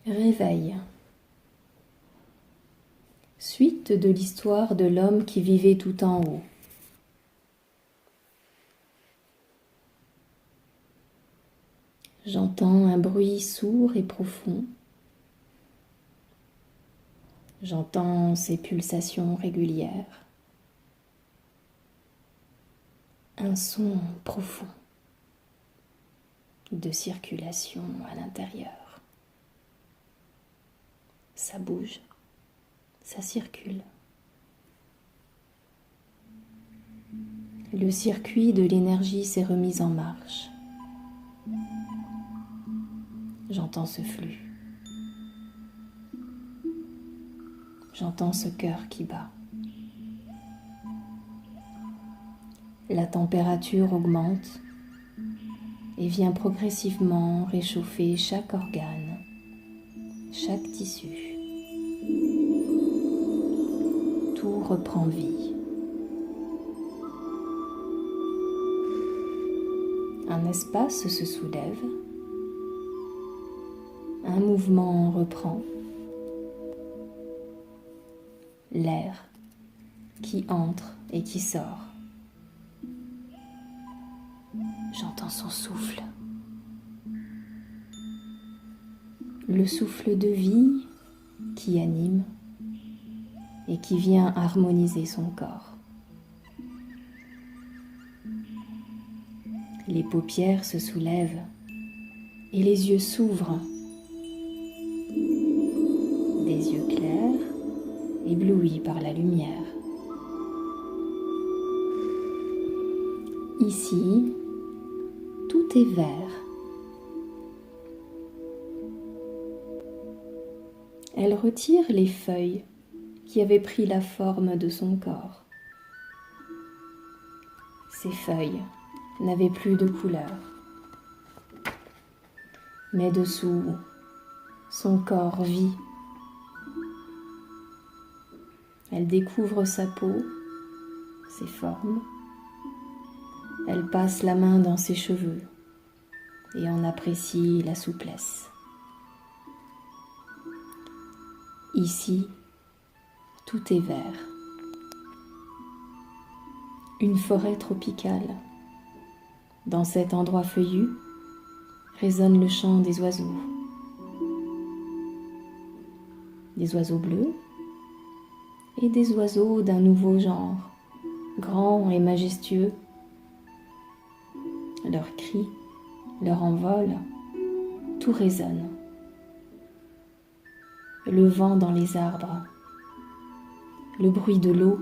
Réveil. Suite de l'histoire de l'homme qui vivait tout en haut. J'entends un bruit sourd et profond. J'entends ses pulsations régulières. Un son profond de circulation à l'intérieur. Ça bouge, ça circule. Le circuit de l'énergie s'est remis en marche. J'entends ce flux. J'entends ce cœur qui bat. La température augmente et vient progressivement réchauffer chaque organe, chaque tissu. Tout reprend vie. Un espace se soulève. Un mouvement reprend. L'air qui entre et qui sort. J'entends son souffle. Le souffle de vie qui anime et qui vient harmoniser son corps. Les paupières se soulèvent et les yeux s'ouvrent. Des yeux clairs, éblouis par la lumière. Ici, tout est vert. Elle retire les feuilles qui avaient pris la forme de son corps. Ces feuilles n'avaient plus de couleur. Mais dessous, son corps vit. Elle découvre sa peau, ses formes. Elle passe la main dans ses cheveux et en apprécie la souplesse. Ici, tout est vert. Une forêt tropicale. Dans cet endroit feuillu, résonne le chant des oiseaux. Des oiseaux bleus et des oiseaux d'un nouveau genre, grands et majestueux. Leurs cris, leur envol, tout résonne. Le vent dans les arbres, le bruit de l'eau,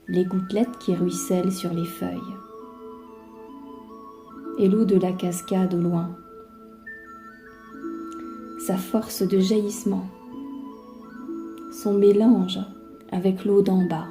les gouttelettes qui ruissellent sur les feuilles, et l'eau de la cascade au loin. Sa force de jaillissement, son mélange avec l'eau d'en bas.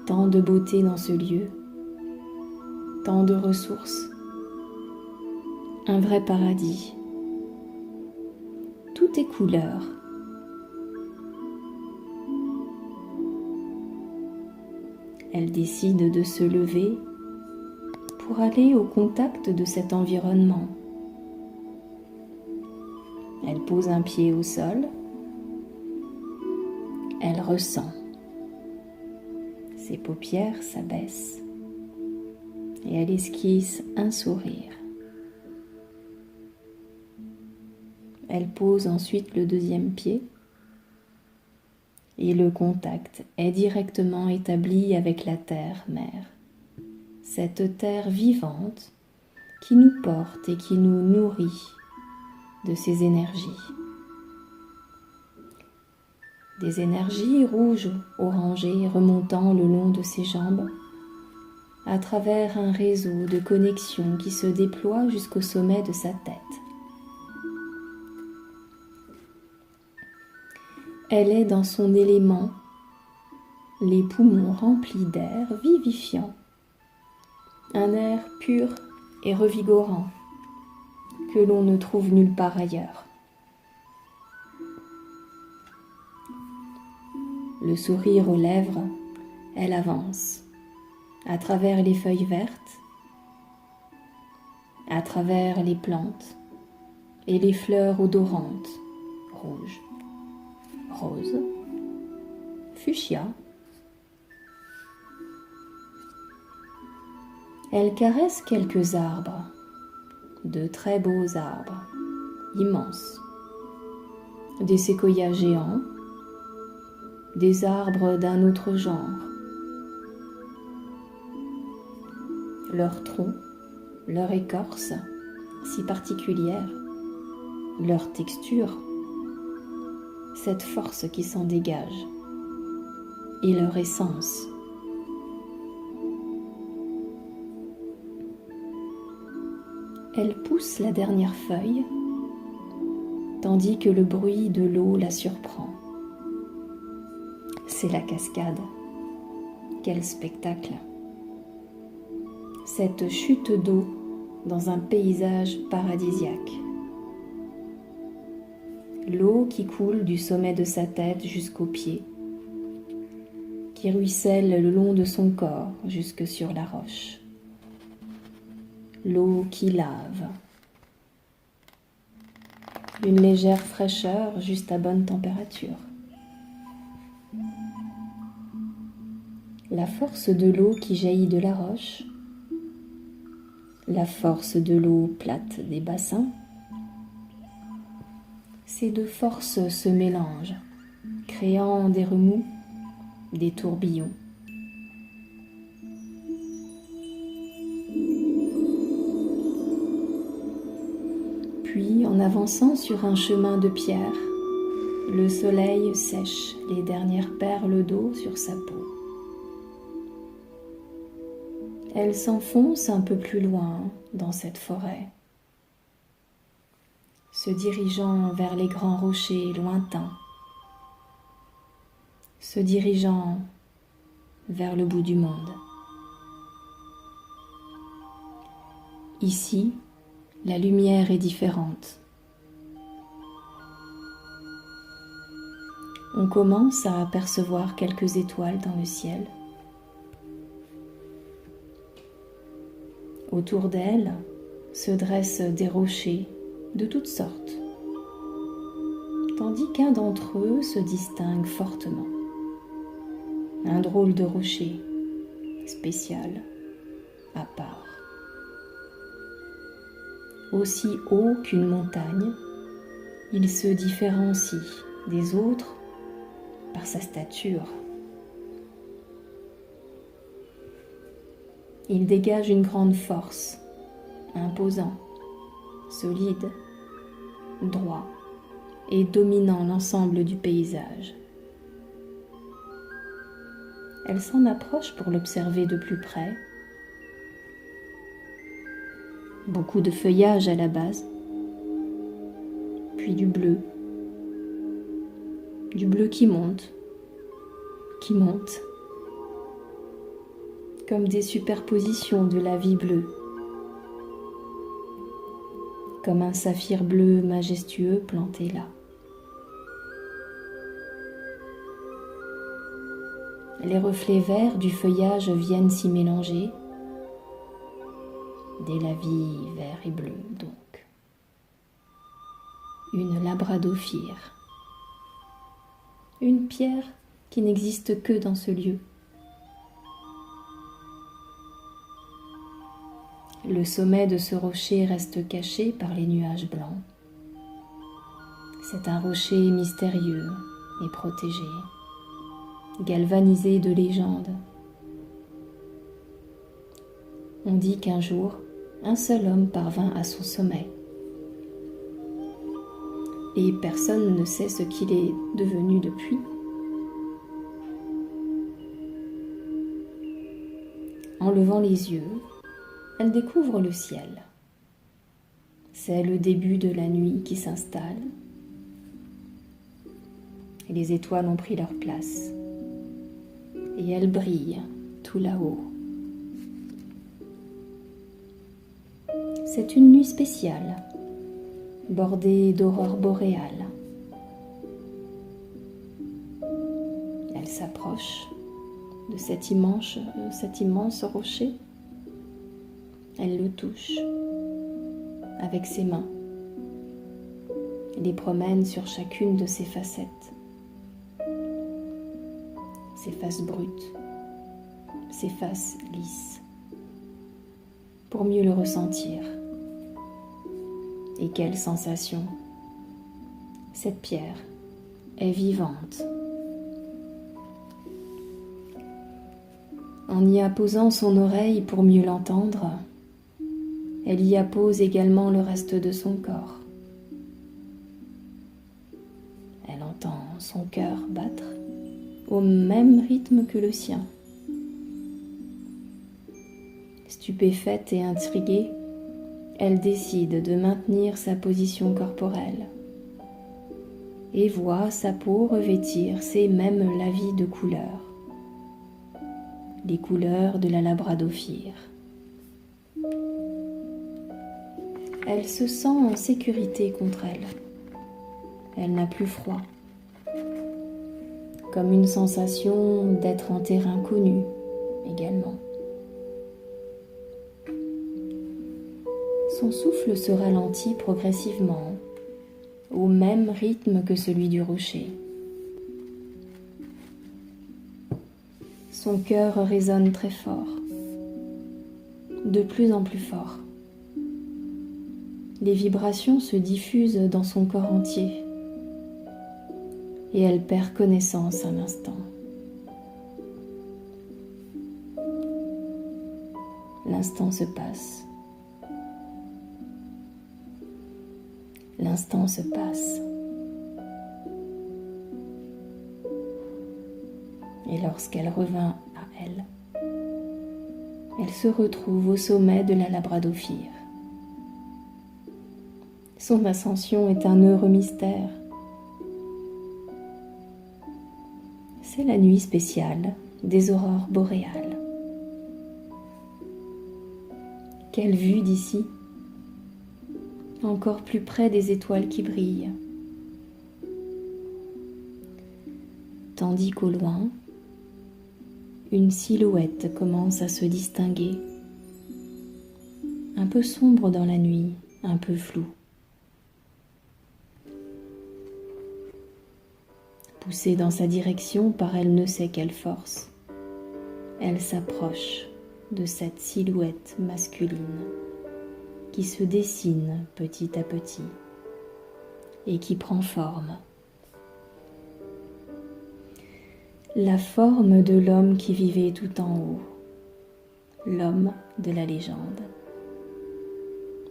Tant de beauté dans ce lieu, tant de ressources, un vrai paradis. Tout est couleur. Elle décide de se lever pour aller au contact de cet environnement. Elle pose un pied au sol. Elle ressent. Ses paupières s'abaissent et elle esquisse un sourire. Elle pose ensuite le deuxième pied et le contact est directement établi avec la terre-mère, cette terre vivante qui nous porte et qui nous nourrit de ses énergies. Des énergies rouges, orangées, remontant le long de ses jambes, à travers un réseau de connexions qui se déploie jusqu'au sommet de sa tête. Elle est dans son élément, les poumons remplis d'air vivifiant, un air pur et revigorant que l'on ne trouve nulle part ailleurs. Le sourire aux lèvres, elle avance à travers les feuilles vertes à travers les plantes et les fleurs odorantes, rouges, roses, fuchsia. Elle caresse quelques arbres, de très beaux arbres, immenses, des séquoias géants, des arbres d'un autre genre. Leur tronc, leur écorce si particulière, leur texture, cette force qui s'en dégage, et leur essence. Elle pousse la dernière feuille, tandis que le bruit de l'eau la surprend. C'est la cascade. Quel spectacle! Cette chute d'eau dans un paysage paradisiaque. L'eau qui coule du sommet de sa tête jusqu'aux pieds, qui ruisselle le long de son corps jusque sur la roche. L'eau qui lave. Une légère fraîcheur juste à bonne température. La force de l'eau qui jaillit de la roche, la force de l'eau plate des bassins, ces deux forces se mélangent, créant des remous, des tourbillons. Puis, en avançant sur un chemin de pierre, le soleil sèche les dernières perles d'eau sur sa peau. Elle s'enfonce un peu plus loin dans cette forêt, se dirigeant vers les grands rochers lointains, se dirigeant vers le bout du monde. Ici, la lumière est différente. On commence à apercevoir quelques étoiles dans le ciel. Autour d'elle se dressent des rochers de toutes sortes, tandis qu'un d'entre eux se distingue fortement. Un drôle de rocher, spécial, à part. Aussi haut qu'une montagne, il se différencie des autres par sa stature. Il dégage une grande force, imposant, solide, droit et dominant l'ensemble du paysage. Elle s'en approche pour l'observer de plus près. Beaucoup de feuillage à la base, puis du bleu qui monte, comme des superpositions de la vie bleue, comme un saphir bleu majestueux planté là. Les reflets verts du feuillage viennent s'y mélanger, dès la vie vert et bleu donc. Une labradophire, une pierre qui n'existe que dans ce lieu. Le sommet de ce rocher reste caché par les nuages blancs. C'est un rocher mystérieux et protégé, galvanisé de légendes. On dit qu'un jour, un seul homme parvint à son sommet. Et personne ne sait ce qu'il est devenu depuis. En levant les yeux, elle découvre le ciel. C'est le début de la nuit qui s'installe. Et les étoiles ont pris leur place. Et elles brillent tout là-haut. C'est une nuit spéciale, bordée d'aurores boréales. Elle s'approche de cet immense rocher. Elle le touche. avec ses mains, les promène sur chacune de ses facettes, ses faces brutes, ses faces lisses, pour mieux le ressentir. Et quelle sensation! Cette pierre est vivante. En y apposant son oreille pour mieux l'entendre, elle y appose également le reste de son corps. Elle entend son cœur battre au même rythme que le sien. Stupéfaite et intriguée, elle décide de maintenir sa position corporelle et voit sa peau revêtir ces mêmes lavis de couleurs, les couleurs de la labradophire. Elle se sent en sécurité contre elle. Elle n'a plus froid, comme une sensation d'être en terrain connu également. Son souffle se ralentit progressivement, au même rythme que celui du rocher. Son cœur résonne très fort, de plus en plus fort. Les vibrations se diffusent dans son corps entier et elle perd connaissance un instant. L'instant se passe. L'instant se passe. Et lorsqu'elle revint à elle, elle se retrouve au sommet de la labradophire. Son ascension est un heureux mystère. C'est la nuit spéciale des aurores boréales. Quelle vue d'ici! Encore plus près des étoiles qui brillent. Tandis qu'au loin, une silhouette commence à se distinguer, un peu sombre dans la nuit, un peu floue. Poussée dans sa direction par elle ne sait quelle force, elle s'approche de cette silhouette masculine qui se dessine petit à petit et qui prend forme. La forme de l'homme qui vivait tout en haut, l'homme de la légende.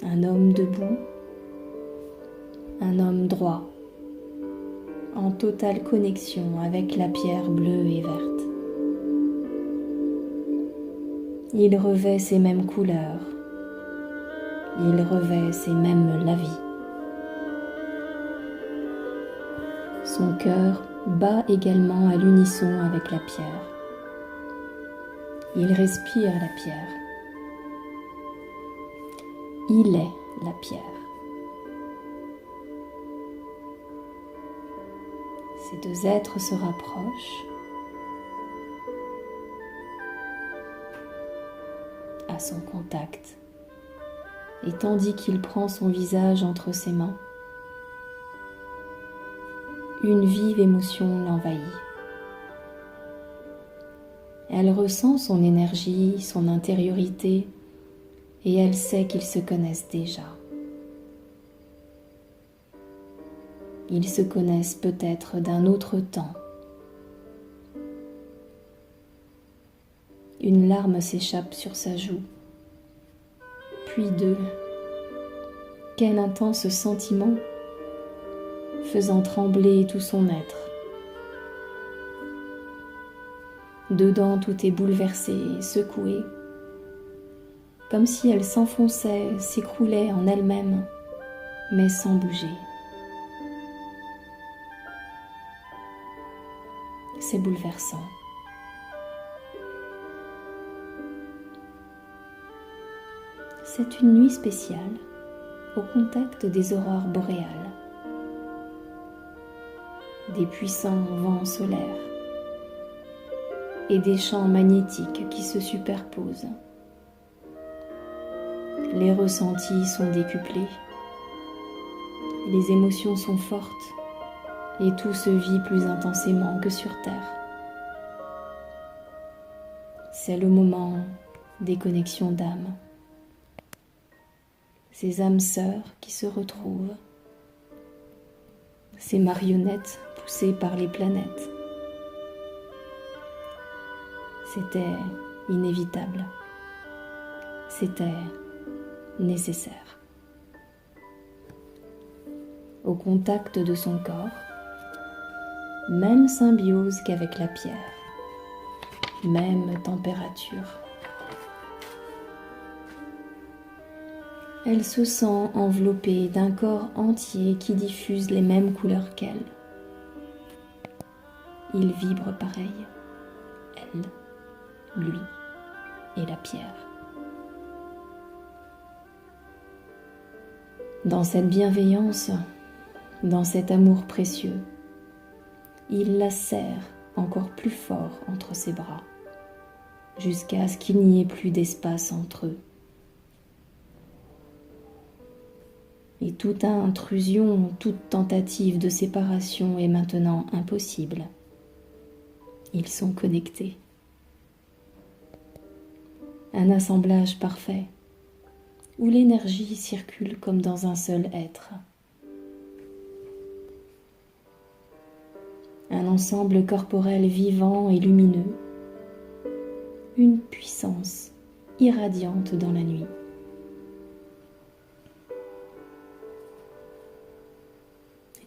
Un homme debout, un homme droit, en totale connexion avec la pierre bleue et verte. Il revêt ces mêmes couleurs, il revêt ces mêmes lavis. Son cœur bat également à l'unisson avec la pierre. Il respire la pierre. Il est la pierre. Ces deux êtres se rapprochent à son contact. Et tandis qu'il prend son visage entre ses mains, une vive émotion l'envahit. Elle ressent son énergie, son intériorité, et elle sait qu'ils se connaissent déjà. Ils se connaissent peut-être d'un autre temps. Une larme s'échappe sur sa joue. Puis deux. Quel intense sentiment, faisant trembler tout son être. Dedans, tout est bouleversé, secoué, comme si elle s'enfonçait, s'écroulait en elle-même, mais sans bouger. C'est bouleversant. C'est une nuit spéciale au contact des aurores boréales, des puissants vents solaires et des champs magnétiques qui se superposent. les ressentis sont décuplés, les émotions sont fortes et tout se vit plus intensément que sur Terre. C'est le moment des connexions d'âmes, ces âmes sœurs qui se retrouvent, ces marionnettes poussées par les planètes. C'était inévitable, c'était nécessaire. Au contact de son corps, même symbiose qu'avec la pierre, même température. Elle se sent enveloppée d'un corps entier qui diffuse les mêmes couleurs qu'elle. Il vibre pareil, elle, lui et la pierre. Dans cette bienveillance, dans cet amour précieux, il la serre encore plus fort entre ses bras, jusqu'à ce qu'il n'y ait plus d'espace entre eux. Et toute intrusion, toute tentative de séparation est maintenant impossible. Ils sont connectés. Un assemblage parfait, où l'énergie circule comme dans un seul être. Un ensemble corporel vivant et lumineux, une puissance irradiante dans la nuit.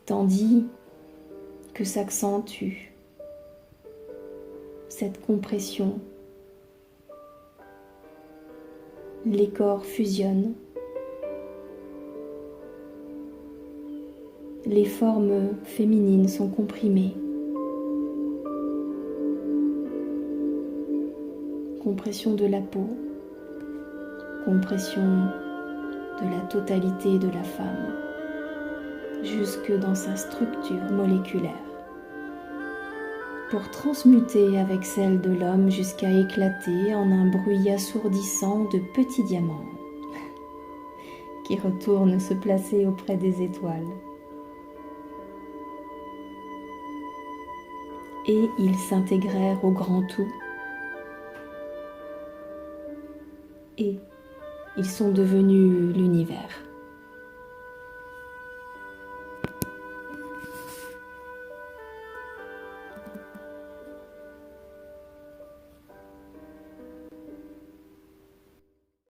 Tandis que s'accentue cette compression, les corps fusionnent, les formes féminines sont comprimées, compression de la peau, compression de la totalité de la femme, jusque dans sa structure moléculaire, pour transmuter avec celle de l'homme jusqu'à éclater en un bruit assourdissant de petits diamants qui retournent se placer auprès des étoiles. Et ils s'intégrèrent au grand tout, et ils sont devenus l'univers.